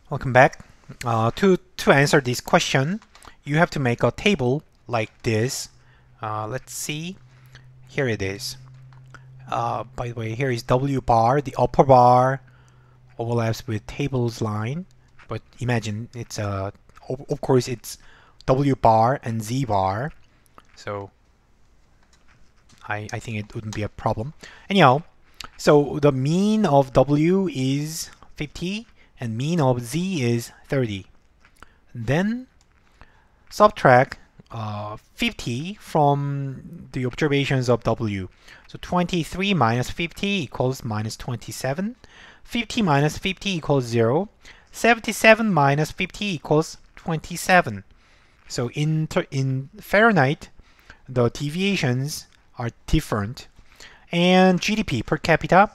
Welcome back. To answer this question, you have to make a table like this. Let's see. Here it is. By the way, here is W bar. The upper bar overlaps with tables line, but imagine it's of course it's W bar and Z bar. So I think it wouldn't be a problem. Anyhow, so the mean of W is 50 and mean of Z is 30. Then subtract 50 from the observations of W. So 23 minus 50 equals minus 27. 50 minus 50 equals 0. 77 minus 50 equals 27. So in Fahrenheit, the deviations are different. And GDP per capita,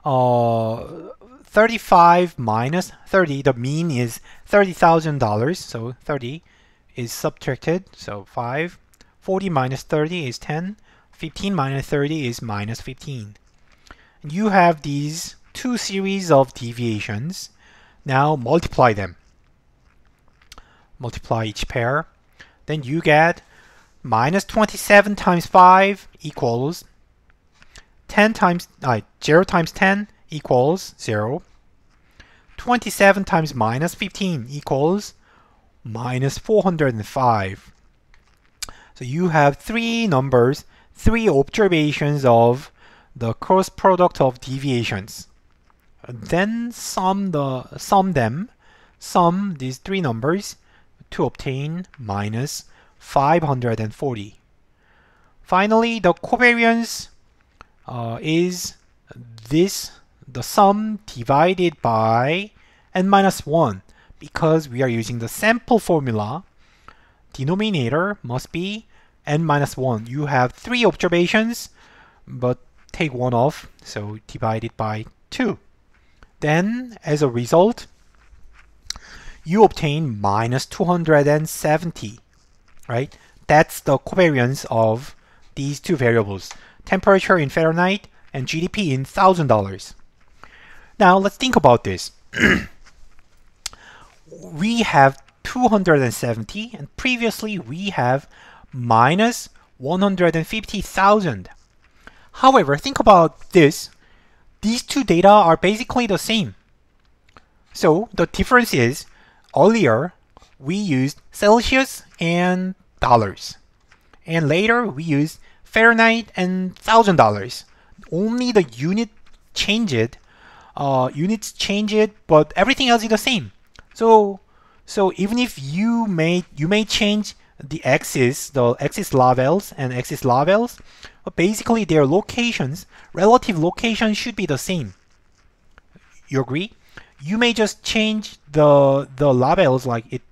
35 minus 30, the mean is $30,000, so 30 is subtracted, so 5. 40 minus 30 is 10. 15 minus 30 is minus 15. You have these two series of deviations. Now multiply them. Multiply each pair. Then you get minus 27 times 5 equals 0 times 10 equals 0. 27 times minus 15 equals minus 405. So you have three numbers, three observations of the cross product of deviations. Then sum these three numbers to obtain minus 540. Finally, the covariance is the sum divided by n-1. Because we are using the sample formula, denominator must be n-1. You have three observations, but take one off, so divide it by 2. Then, as a result, you obtain minus 270, right? That's the covariance of these two variables, temperature in Fahrenheit and GDP in $1,000. Now, let's think about this. We have 270, and previously we have minus 150,000. However, think about this. These two data are basically the same. So the difference is, earlier we used Celsius and dollars. And later we used Fahrenheit and $1,000. Only the units change it, but everything else is the same. So even if you may change the axis labels and axis labels, but basically their locations, relative locations should be the same. You agree? You may just change the labels, like it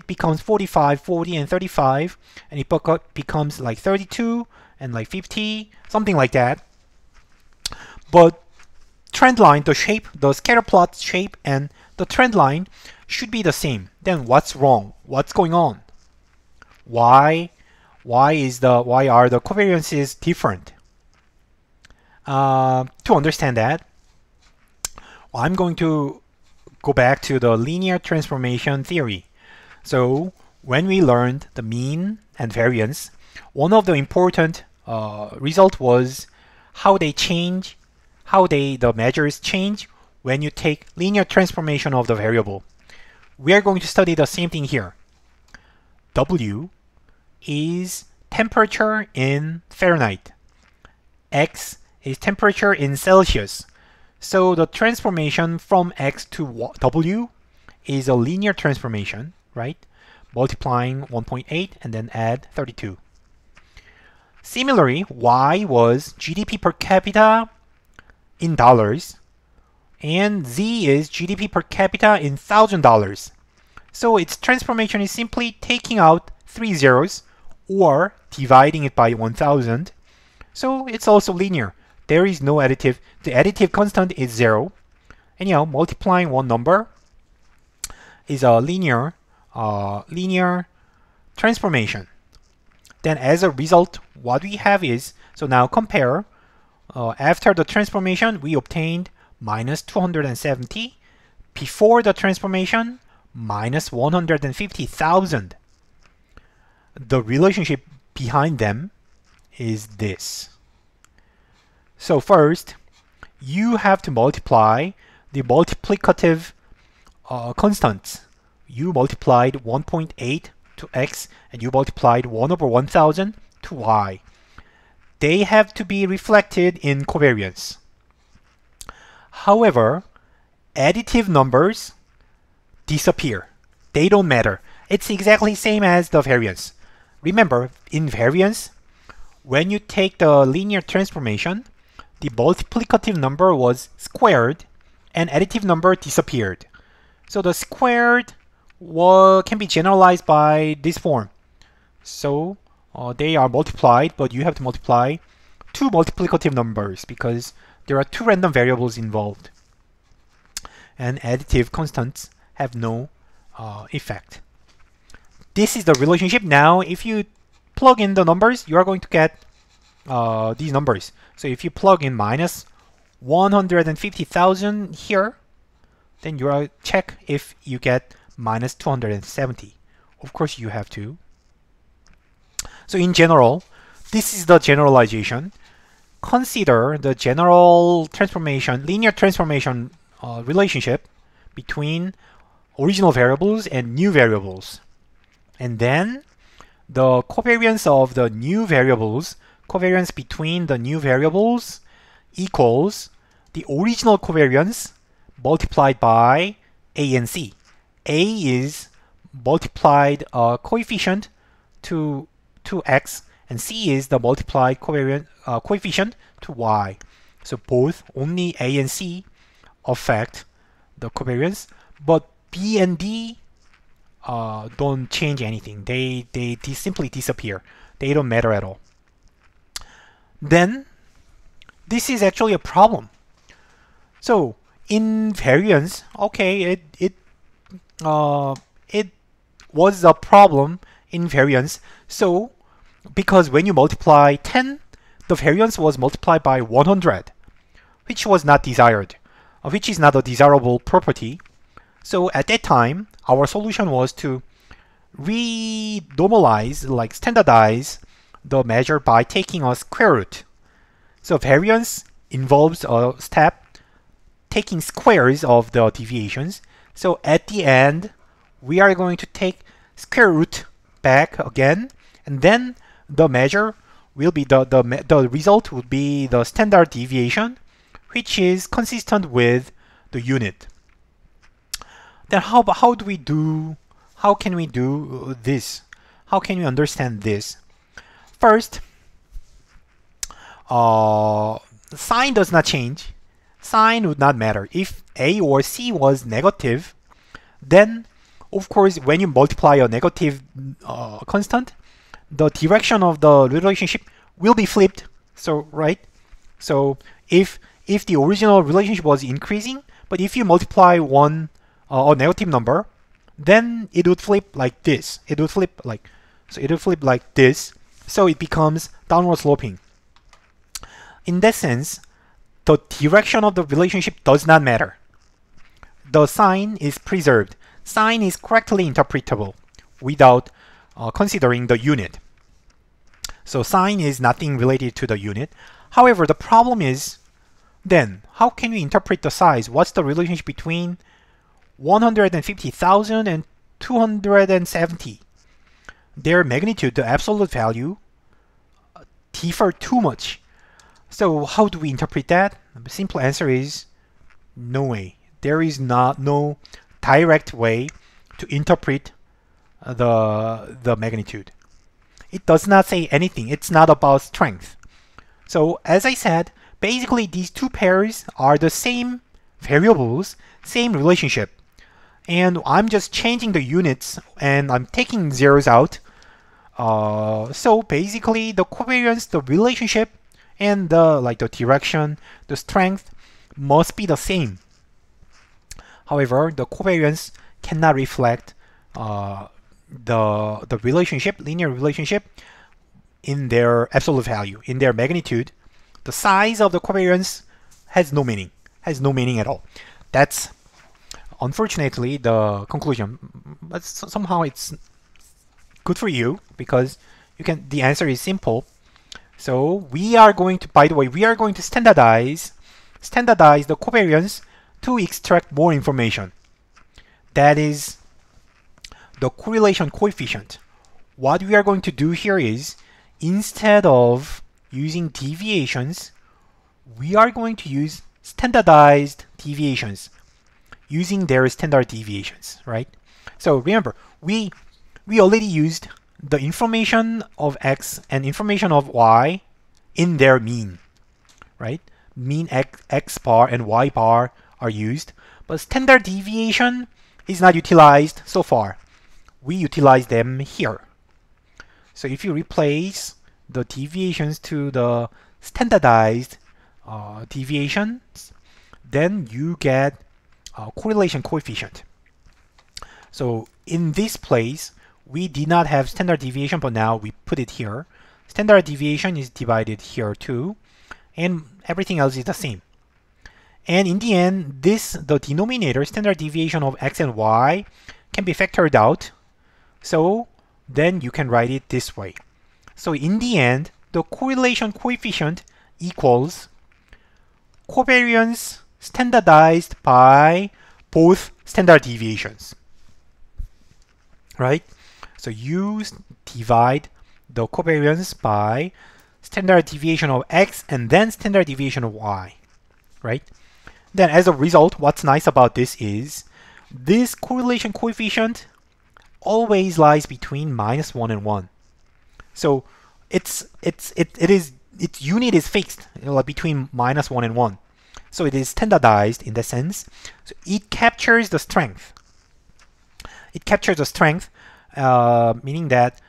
becomes 45, 40, and 35, and it becomes like 32 and like 50, something like that. But trend line, the shape, the scatter plot shape, and the trend line should be the same. Then what's wrong? What's going on? Why are the covariances different? To understand that, I'm going to go back to the linear transformation theory. So when we learned the mean and variance, one of the important result was how they change, the measures change when you take linear transformation of the variable. We are going to study the same thing here. W is temperature in Fahrenheit. X is temperature in Celsius. So the transformation from X to W is a linear transformation, right? Multiplying 1.8 and then add 32. Similarly, Y was GDP per capita in dollars, and Z is GDP per capita in $1,000. So its transformation is simply taking out 3 zeros or dividing it by 1,000. So it's also linear. There is no additive. The additive constant is 0. Anyhow, multiplying one number is a linear transformation. Then as a result, what we have is, so now compare. After the transformation, we obtained minus 270 before the transformation, minus 150,000. The relationship behind them is this. So first, you have to multiply the multiplicative constants. You multiplied 1.8 to x, and you multiplied 1 over 1000 to y. They have to be reflected in covariance. However, additive numbers disappear. They don't matter. It's exactly same as the variance. Remember, in variance, when you take the linear transformation, the multiplicative number was squared and additive number disappeared. So the squared can be generalized by this form. So they are multiplied, but you have to multiply two multiplicative numbers because there are two random variables involved. And additive constants have no effect. This is the relationship. Now, if you plug in the numbers, you are going to get these numbers. So if you plug in minus 150,000 here, then you are check if you get minus 270. Of course, you have to. So in general, this is the generalization. Consider the general transformation, linear transformation relationship between original variables and new variables. And then the covariance of the new variables, covariance between the new variables equals the original covariance multiplied by A and C. A is multiplied coefficient to x, and C is the multiplied covariance coefficient to y. So both, only A and C affect the covariance, but B and D don't change anything. They simply disappear. They don't matter at all. Then this is actually a problem. So in variance, okay, it was a problem in variance. So because when you multiply 10, the variance was multiplied by 100, which was not desired, which is not a desirable property. So at that time, our solution was to re-normalize, like standardize the measure by taking a square root. So variance involves a step taking squares of the deviations. So at the end, we are going to take square root back again, and then the measure will be the result would be the standard deviation, which is consistent with the unit. Then how can we do this? How can we understand this? First, sign does not change. Sign would not matter. If A or C was negative, then of course when you multiply a negative constant, the direction of the relationship will be flipped. So right? So if the original relationship was increasing, but if you multiply one a negative number, then it would flip like this. It would flip like this. So it becomes downward sloping. In that sense, the direction of the relationship does not matter. The sign is preserved. Sign is correctly interpretable without considering the unit. So sign is nothing related to the unit. However, the problem is, then how can we interpret the size? What's the relationship between 150,000 and 270? Their magnitude, the absolute value, differ too much. So how do we interpret that? The simple answer is no way. There is no direct way to interpret the magnitude. It does not say anything. It's not about strength. So as I said, basically these two pairs are the same variables, same relationship. And I'm just changing the units and I'm taking zeros out. So basically the covariance, the relationship, and the direction, the strength must be the same. However, the covariance cannot reflect the relationship, linear relationship, in their absolute value, in their magnitude. The size of the covariance has no meaning at all. That's unfortunately, the conclusion, but somehow it's good for you because the answer is simple. So we are going to, by the way, we are going to standardize the covariance to extract more information. That is the correlation coefficient. What we are going to do here is, instead of using deviations, we are going to use standardized deviations using their standard deviations, right? So remember, we already used the information of x and information of y in their mean, right? Mean x bar and y bar are used, but standard deviation is not utilized so far. We utilize them here. So if you replace the deviations to the standardized deviations, then you get correlation coefficient. So in this place, we did not have standard deviation, but now we put it here. Standard deviation is divided here too, and everything else is the same. And in the end, the denominator, standard deviation of x and y, can be factored out. So then you can write it this way. So in the end, the correlation coefficient equals covariance standardized by both standard deviations, right? So you divide the covariance by standard deviation of x and then standard deviation of y, right? Then as a result, what's nice about this is this correlation coefficient always lies between -1 and 1. So its unit is fixed, between -1 and 1. So it is standardized in the sense. So it captures the strength. It captures the strength, meaning that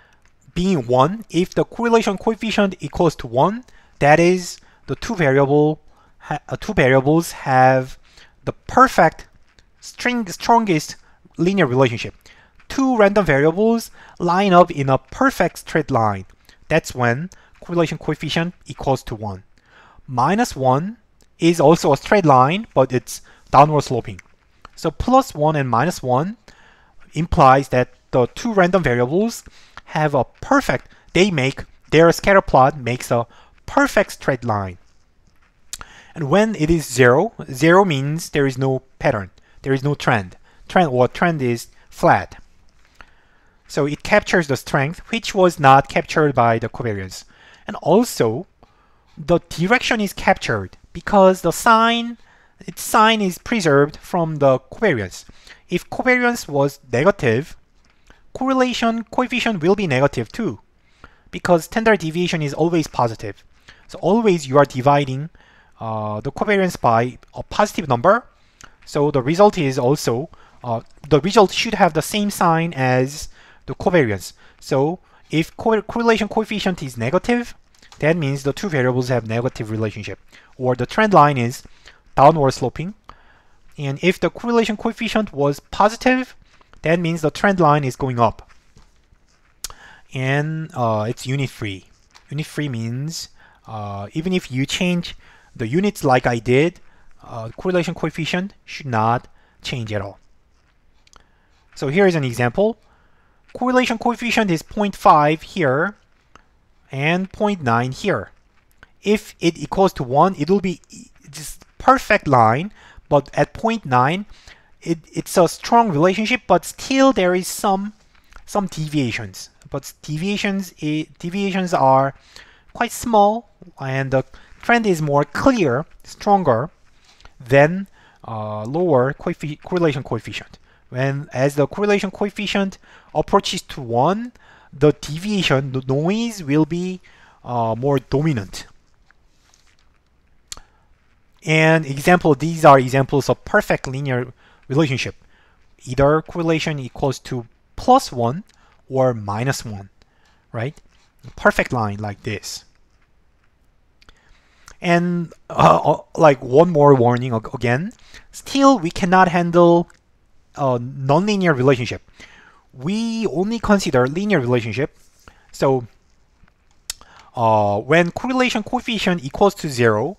being 1, if the correlation coefficient equals to 1, that is the two variables have the perfect strongest linear relationship. Two random variables line up in a perfect straight line. That's when correlation coefficient equals to 1. -1 is also a straight line, but it's downward sloping. So +1 and -1 implies that the two random variables have a perfect, their scatter plot makes a perfect straight line. And when it is 0, 0 means there is no pattern, there is no trend. Trend is flat. So it captures the strength, which was not captured by the covariance. And also, the direction is captured because its sign is preserved from the covariance. If covariance was negative, correlation coefficient will be negative too, because standard deviation is always positive. So always you are dividing the covariance by a positive number. So the result is also, the result should have the same sign as the covariance. So if correlation coefficient is negative, that means the two variables have negative relationship, or the trend line is downward sloping. And if the correlation coefficient was positive, that means the trend line is going up. And it's unit-free. Unit-free means even if you change the units like I did, correlation coefficient should not change at all. So here is an example. Correlation coefficient is 0.5 here and 0.9 here. If it equals to 1, it will be just perfect line, but at 0.9, it's a strong relationship, but still there is some deviations. But deviations are quite small, and the trend is more clear, stronger than lower correlation coefficient. As the correlation coefficient approaches to 1, the deviation, the noise will be more dominant. And these are examples of perfect linear relationship. Either correlation equals to +1 or -1, right? Perfect line like this. And like one more warning again, still we cannot handle nonlinear relationship. We only consider linear relationship. So when correlation coefficient equals to 0,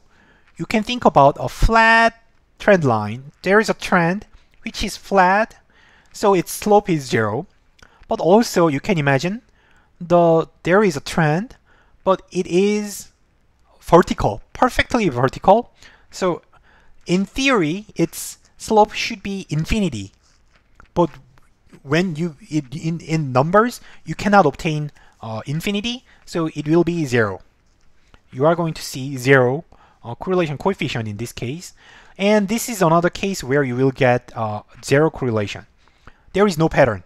you can think about a flat trend line. There is a trend which is flat, so its slope is 0. But also you can imagine there is a trend, but it is vertical, perfectly vertical. So in theory, its slope should be infinity. But when you in numbers, you cannot obtain infinity, so it will be 0. You are going to see 0 correlation coefficient in this case. And this is another case where you will get 0 correlation. There is no pattern.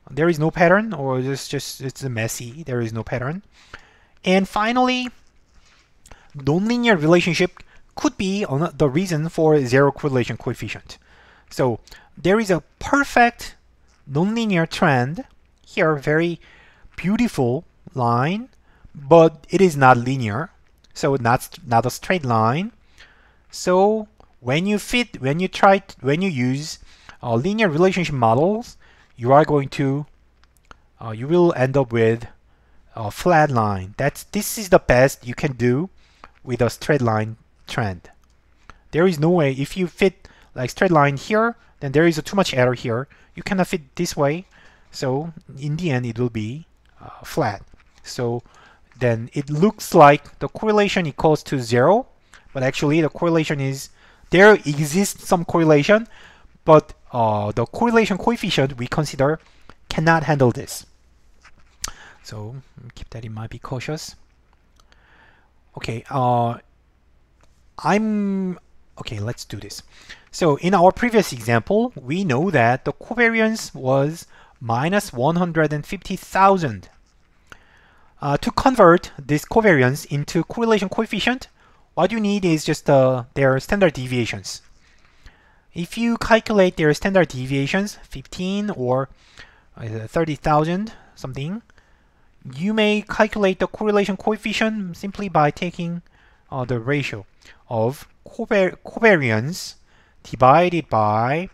There is no pattern, or it's messy. There is no pattern. And finally, nonlinear relationship could be the reason for 0 correlation coefficient. So there is a perfect nonlinear trend here, very beautiful line, but it is not linear, so not a straight line. So when you use linear relationship models, you are going to you will end up with a flat line. This is the best you can do with a straight line trend. There is no way, if you fit like straight line here, then there is too much error here. You cannot fit this way, so in the end it will be flat. So then it looks like the correlation equals to 0, but actually the correlation is, there exists some correlation, but the correlation coefficient we consider cannot handle this. So keep that in mind, be cautious. Okay, okay, let's do this. So in our previous example, we know that the covariance was minus 150,000. To convert this covariance into correlation coefficient, what you need is just their standard deviations. If you calculate their standard deviations, 15 or 30,000 something, you may calculate the correlation coefficient simply by taking the ratio of covariance divided by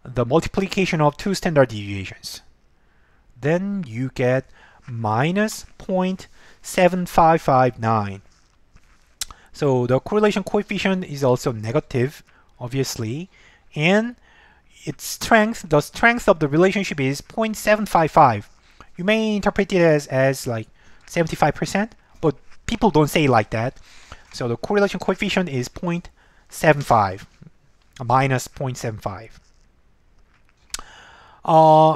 the multiplication of two standard deviations. Then you get minus 0.7559. So the correlation coefficient is also negative, obviously, and its strength, the strength of the relationship is 0.755. You may interpret it as like 75%, but people don't say it like that. So the correlation coefficient is 0.75, minus 0.75.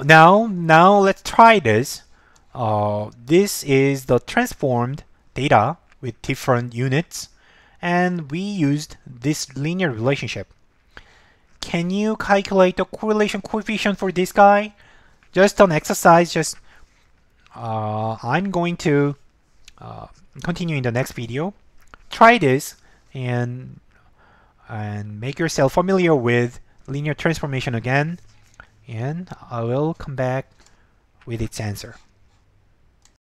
Now let's try this. This is the transformed data with different units, and we used this linear relationship. Can you calculate the correlation coefficient for this guy? Just an exercise, I'm going to continue in the next video. Try this and make yourself familiar with linear transformation again, and I will come back with its answer.